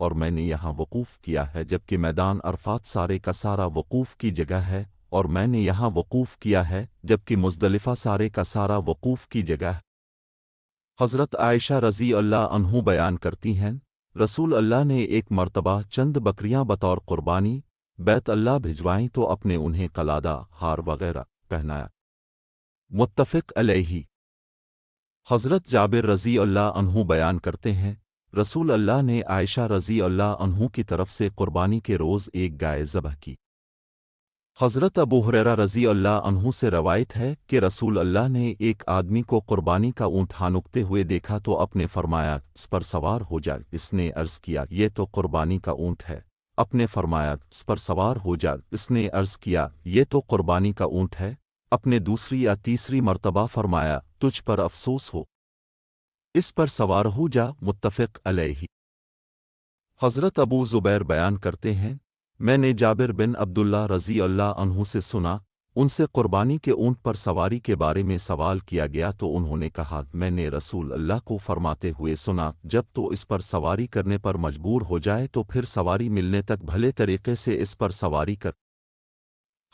اور میں نے یہاں وقوف کیا ہے جبکہ میدان عرفات سارے کا سارا وقوف کی جگہ ہے، اور میں نے یہاں وقوف کیا ہے جبکہ مزدلفہ سارے کا سارا وقوف کی جگہ ہے۔ حضرت عائشہ رضی اللہ عنہ بیان کرتی ہیں، رسول اللہ نے ایک مرتبہ چند بکریاں بطور قربانی بیت اللہ بھجوائیں تو اپنے انہیں قلادہ ہار وغیرہ پہنایا۔ متفق علیہ۔ حضرت جابر رضی اللہ عنہ بیان کرتے ہیں، رسول اللہ نے عائشہ رضی اللہ عنہ کی طرف سے قربانی کے روز ایک گائے ذبح کی۔ حضرت ابو ہریرہ رضی اللہ عنہ سے روایت ہے کہ رسول اللہ نے ایک آدمی کو قربانی کا اونٹ ہانکتے ہوئے دیکھا تو اپنے فرمایا اس پر سوار ہو جا۔ اس نے عرض کیا یہ تو قربانی کا اونٹ ہے۔ اپنے فرمایا اس پر سوار ہو جا۔ اس نے عرض کیا یہ تو قربانی کا اونٹ ہے۔ اپنے دوسری یا تیسری مرتبہ فرمایا تجھ پر افسوس ہو، اس پر سوار ہو جا۔ متفق علیہ۔ حضرت ابو زبیر بیان کرتے ہیں، میں نے جابر بن عبداللہ رضی اللہ عنہ سے سنا، ان سے قربانی کے اونٹ پر سواری کے بارے میں سوال کیا گیا تو انہوں نے کہا میں نے رسول اللہ کو فرماتے ہوئے سنا جب تو اس پر سواری کرنے پر مجبور ہو جائے تو پھر سواری ملنے تک بھلے طریقے سے اس پر سواری کر۔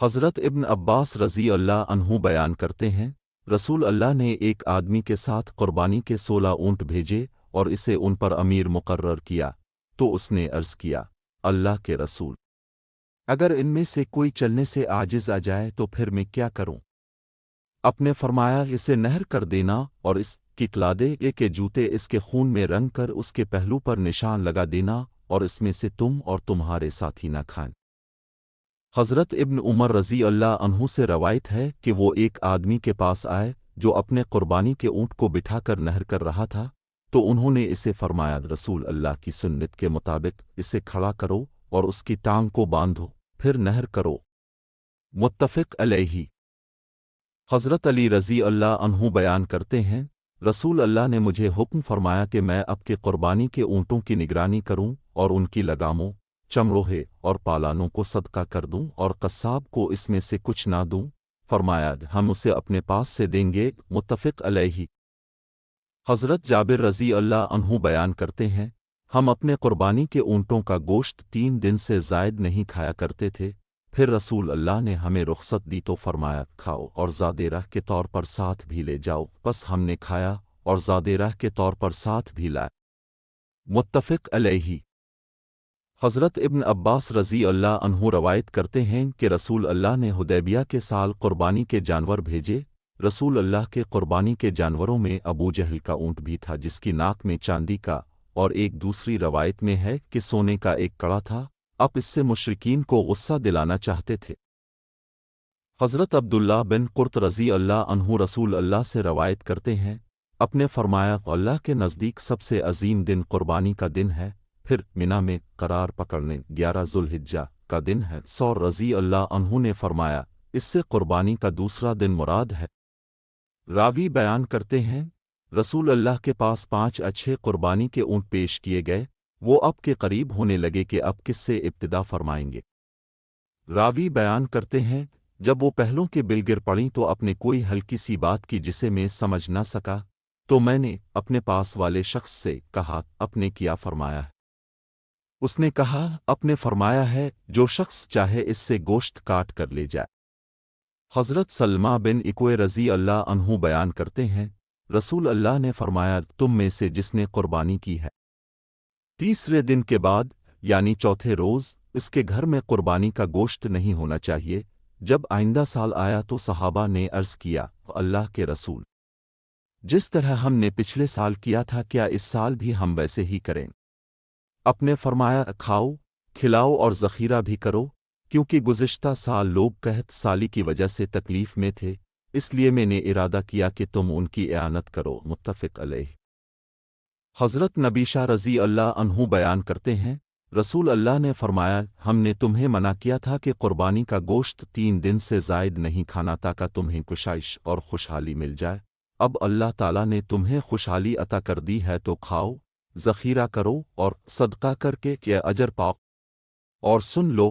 حضرت ابن عباس رضی اللہ عنہ بیان کرتے ہیں، رسول اللہ نے ایک آدمی کے ساتھ قربانی کے 16 اونٹ بھیجے اور اسے ان پر امیر مقرر کیا، تو اس نے عرض کیا اللہ کے رسول، اگر ان میں سے کوئی چلنے سے عاجز آ جائے تو پھر میں کیا کروں؟ اپنے فرمایا اسے نہر کر دینا اور اس کی قلادے کے جوتے اس کے خون میں رنگ کر اس کے پہلو پر نشان لگا دینا اور اس میں سے تم اور تمہارے ساتھی نہ کھائیں۔ حضرت ابن عمر رضی اللہ عنہ سے روایت ہے کہ وہ ایک آدمی کے پاس آئے جو اپنے قربانی کے اونٹ کو بٹھا کر نہر کر رہا تھا، تو انہوں نے اسے فرمایا رسول اللہ کی سنت کے مطابق اسے کھڑا کرو اور اس کی ٹانگ کو باندھو پھر نہر کرو۔ متفق علیہ۔ حضرت علی رضی اللہ عنہ بیان کرتے ہیں، رسول اللہ نے مجھے حکم فرمایا کہ میں اب کے قربانی کے اونٹوں کی نگرانی کروں اور ان کی لگاموں، چمروہے اور پالانوں کو صدقہ کر دوں اور قصاب کو اس میں سے کچھ نہ دوں۔ فرمایا ہم اسے اپنے پاس سے دیں گے۔ متفق علیہ۔ حضرت جابر رضی اللہ عنہ بیان کرتے ہیں، ہم اپنے قربانی کے اونٹوں کا گوشت 3 دن سے زائد نہیں کھایا کرتے تھے، پھر رسول اللہ نے ہمیں رخصت دی تو فرمایا کھاؤ اور زادِ رہ کے طور پر ساتھ بھی لے جاؤ۔ بس ہم نے کھایا اور زادِ رہ کے طور پر ساتھ بھی لائے۔ متفق علیہ۔ حضرت ابن عباس رضی اللہ عنہ روایت کرتے ہیں کہ رسول اللہ نے حدیبیہ کے سال قربانی کے جانور بھیجے۔ رسول اللہ کے قربانی کے جانوروں میں ابو جہل کا اونٹ بھی تھا جس کی ناک میں چاندی کا، اور ایک دوسری روایت میں ہے کہ سونے کا ایک کڑا تھا۔ اب اس سے مشرکین کو غصہ دلانا چاہتے تھے۔ حضرت عبداللہ بن قرط رضی اللہ عنہ رسول اللہ سے روایت کرتے ہیں، اپنے فرمایا اللہ کے نزدیک سب سے عظیم دن قربانی کا دن ہے، پھر منا میں قرار پکڑنے 11 ذوالحجہ کا دن ہے۔ سور رضی اللہ عنہ نے فرمایا اس سے قربانی کا دوسرا دن مراد ہے۔ راوی بیان کرتے ہیں، رسول اللہ کے پاس 5 اچھے قربانی کے اونٹ پیش کیے گئے، وہ اب کے قریب ہونے لگے کہ اب کس سے ابتدا فرمائیں گے۔ راوی بیان کرتے ہیں، جب وہ پہلوں کے بل گر پڑیں تو اپنے کوئی ہلکی سی بات کی جسے میں سمجھ نہ سکا، تو میں نے اپنے پاس والے شخص سے کہا اپنے کیا فرمایا ہے؟ اس نے کہا اپنے فرمایا ہے جو شخص چاہے اس سے گوشت کاٹ کر لے جائے۔ حضرت سلمہ بن اکوے رضی اللہ عنہ بیان کرتے ہیں، رسول اللہ نے فرمایا تم میں سے جس نے قربانی کی ہے تیسرے دن کے بعد یعنی چوتھے روز اس کے گھر میں قربانی کا گوشت نہیں ہونا چاہیے۔ جب آئندہ سال آیا تو صحابہ نے عرض کیا اللہ کے رسول، جس طرح ہم نے پچھلے سال کیا تھا کیا اس سال بھی ہم ویسے ہی کریں؟ اپنے فرمایا کھاؤ، کھلاؤ اور ذخیرہ بھی کرو، کیونکہ گزشتہ سال لوگ قحط سالی کی وجہ سے تکلیف میں تھے، اس لیے میں نے ارادہ کیا کہ تم ان کی اعانت کرو۔ متفق علیہ۔ حضرت نبیشہ رضی اللہ عنہ بیان کرتے ہیں، رسول اللہ نے فرمایا ہم نے تمہیں منع کیا تھا کہ قربانی کا گوشت 3 دن سے زائد نہیں کھانا تاکہ تمہیں کشائش اور خوشحالی مل جائے۔ اب اللہ تعالیٰ نے تمہیں خوشحالی عطا کر دی ہے تو کھاؤ، ذخیرہ کرو اور صدقہ کر کے کہ اجر پاؤ۔ اور سن لو،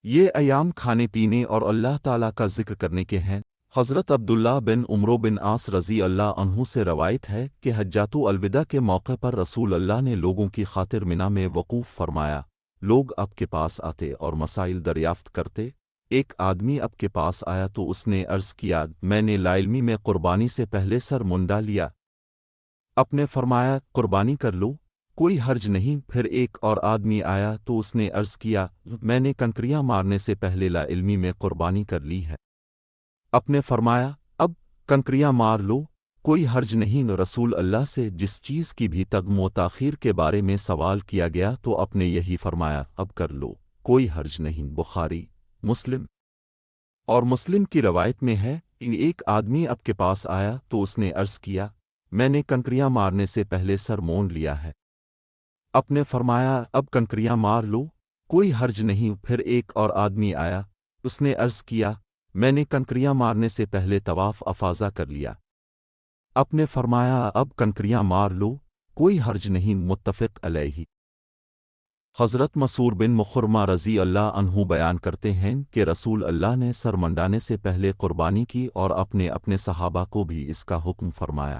یہ ایام کھانے پینے اور اللہ تعالیٰ کا ذکر کرنے کے ہیں، حضرت عبداللہ بن عمرو بن عاص رضی اللہ عنہ سے روایت ہے کہ حجۃ الوداع کے موقع پر رسول اللہ نے لوگوں کی خاطر منا میں وقوف فرمایا۔ لوگ اب کے پاس آتے اور مسائل دریافت کرتے۔ ایک آدمی اب کے پاس آیا تو اس نے عرض کیا، میں نے لاعلمی میں قربانی سے پہلے سر منڈا لیا۔ اب نے فرمایا، قربانی کر لو، کوئی حرج نہیں۔ پھر ایک اور آدمی آیا تو اس نے عرض کیا، میں نے کنکریاں مارنے سے پہلے لا علمی میں قربانی کر لی ہے۔ اب نے فرمایا، اب کنکریاں مار لو، کوئی حرج نہیں۔ رسول اللہ سے جس چیز کی بھی تقدم و تاخیر کے بارے میں سوال کیا گیا تو اپ نے یہی فرمایا، اب کر لو، کوئی حرج نہیں۔ بخاری، مسلم۔ اور مسلم کی روایت میں ہے کہ ایک آدمی اب کے پاس آیا تو اس نے عرض کیا، میں نے کنکریاں مارنے سے پہلے سر مونڈ لیا ہے۔ اب نے فرمایا، اب کنکریاں مار لو، کوئی حرج نہیں۔ پھر ایک اور آدمی آیا، اس نے عرض کیا، میں نے کنکریاں مارنے سے پہلے طواف افاضہ کر لیا۔ اب نے فرمایا، اب کنکریاں مار لو، کوئی حرج نہیں۔ متفق علیہ۔ حضرت مسعود بن مخرمہ رضی اللہ عنہ بیان کرتے ہیں کہ رسول اللہ نے سر منڈانے سے پہلے قربانی کی اور اپنے صحابہ کو بھی اس کا حکم فرمایا۔